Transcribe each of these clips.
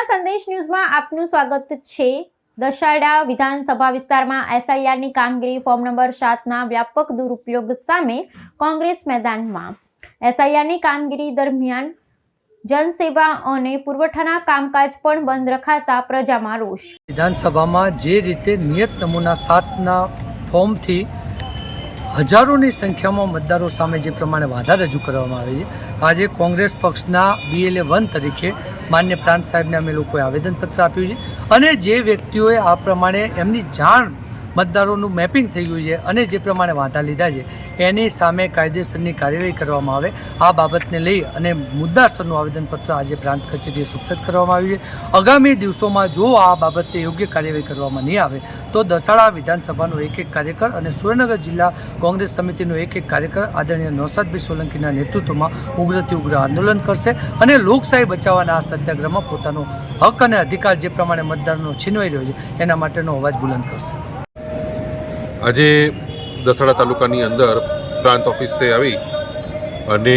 પ્રાર્થના સંદેશ ન્યૂઝમાં આપનું સ્વાગત છે। દશાડા વિધાનસભા વિસ્તારમાં એસઆઈઆરની કામગીરી ફોર્મ નંબર 7ના વ્યાપક દુરુપયોગ સામે કોંગ્રેસ મેદાનમાં। એસઆઈઆરની કામગીરી દરમિયાન જનસેવા અને પુરવઠાના કામકાજ પણ બંધ રખાતા પ્રજામાં રોષ। વિધાનસભામાં જે રીતે નિયત નમૂના 7ના ફોર્મથી હજારોની સંખ્યામાં મતદારો સામે જે પ્રમાણે વાધા રજૂ કરવામાં આવે છે, આજે કોંગ્રેસ પક્ષના BLA 1 તરીકે માન્ય પ્રાંત સાહેબને અમે લોકોએ આવેદનપત્ર આપ્યું છે અને જે વ્યક્તિઓએ આ પ્રમાણે એમની જાણ મતદારોનું મેપિંગ થઈ ગયું છે અને જે પ્રમાણે વાંધા લીધા છે એની સામે કાયદેસરની કાર્યવાહી કરવામાં આવે, આ બાબતને લઈ અને મુદ્દાસરનું આવેદનપત્ર આજે પ્રાંત કચેરીએ સુપ્રત કરવામાં આવ્યું છે। આગામી દિવસોમાં જો આ બાબતે યોગ્ય કાર્યવાહી કરવામાં નહીં આવે તો દસાડા વિધાનસભાનો એક કાર્યકર અને સુરેન્દ્રનગર જિલ્લા કોંગ્રેસ સમિતિનો એક કાર્યકર આદરણીય નૌશાદભાઈ સોલંકીના નેતૃત્વમાં ઉગ્રથી ઉગ્ર આંદોલન કરશે અને લોકશાહી બચાવવાના આ સત્યાગ્રહમાં પોતાનો હક અને અધિકાર જે પ્રમાણે મતદારનો છીનવાઈ રહ્યો છે એના માટેનો અવાજ બુલંદ કરશે। આજે દસાડા તાલુકાની અંદર પ્રાંત ઓફિસે આવી અને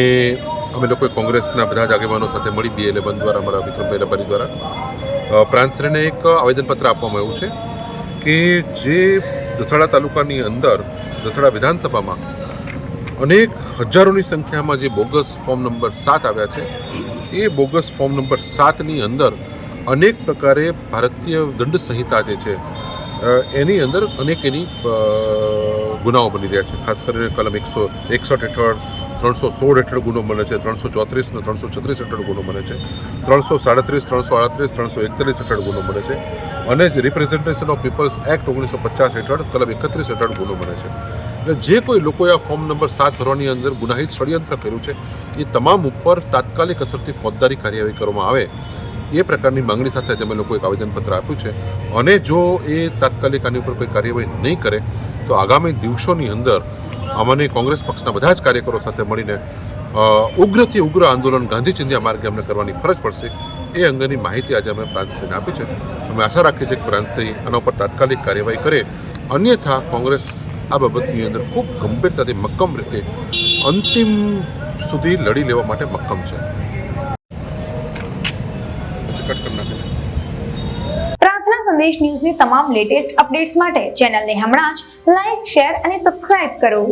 અમે લોકોએ કોંગ્રેસના બધા જ આગેવાનો સાથે મળી BLA 1 દ્વારા અમારા વિક્રમભાઈ રબારી દ્વારા પ્રાંતશ્રીને એક આવેદનપત્ર આપવામાં આવ્યું છે કે જે દસાડા તાલુકાની અંદર દસાડા વિધાનસભામાં અનેક હજારોની સંખ્યામાં જે બોગસ ફોર્મ નંબર 7 આવ્યા છે, એ બોગસ ફોર્મ નંબર 7ની અંદર અનેક પ્રકારે ભારતીય દંડ સંહિતા જે છે એની અંદર અનેક એની ગુનાઓ બની રહ્યા છે। ખાસ કરીને કલમ 161 હેઠળ, 316 હેઠળ ગુનો બને છે, 334 અને 336 હેઠળ ગુનો બને છે, 337, 338, 341 હેઠળ ગુનો બને છે અને જ રિપ્રેઝન્ટેશન ઓફ પીપલ્સ એક્ટ 1950 હેઠળ કલમ 31 હેઠળ ગુનો બને છે। એટલે જે કોઈ લોકોએ આ ફોર્મ નંબર 7 ભરવાની અંદર ગુનાહિત ષડયંત્ર કર્યું છે એ તમામ ઉપર તાત્કાલિક અસરથી ફોજદારી કાર્યવાહી કરવામાં આવે એ પ્રકારની માંગણી સાથે જ અમે લોકો એક આવેદનપત્ર આપ્યું છે અને જો એ તાત્કાલિક આની ઉપર કોઈ કાર્યવાહી નહીં કરે તો આગામી દિવસોની અંદર અમને કોંગ્રેસ પક્ષના બધા જ કાર્યકરો સાથે મળીને ઉગ્રથી ઉગ્ર આંદોલન ગાંધી ચિંધ્યા માર્ગે અમને કરવાની ફરજ પડશે। એ અંગેની માહિતી આજે અમે પ્રાંતશ્રીને આપી છે। અમે આશા રાખીએ છીએ કે પ્રાંતશ્રી આના ઉપર તાત્કાલિક કાર્યવાહી કરે, અન્યથા કોંગ્રેસ આ બાબતની અંદર ખૂબ ગંભીરતાથી મક્કમ રીતે અંતિમ સુધી લડી લેવા માટે મક્કમ છે। પ્રાર્થના સંદેશ ન્યૂઝની તમામ લેટેસ્ટ અપડેટ્સ માટે ચેનલને હમણાં જ લાઈક, શેર અને સબસ્ક્રાઇબ કરો।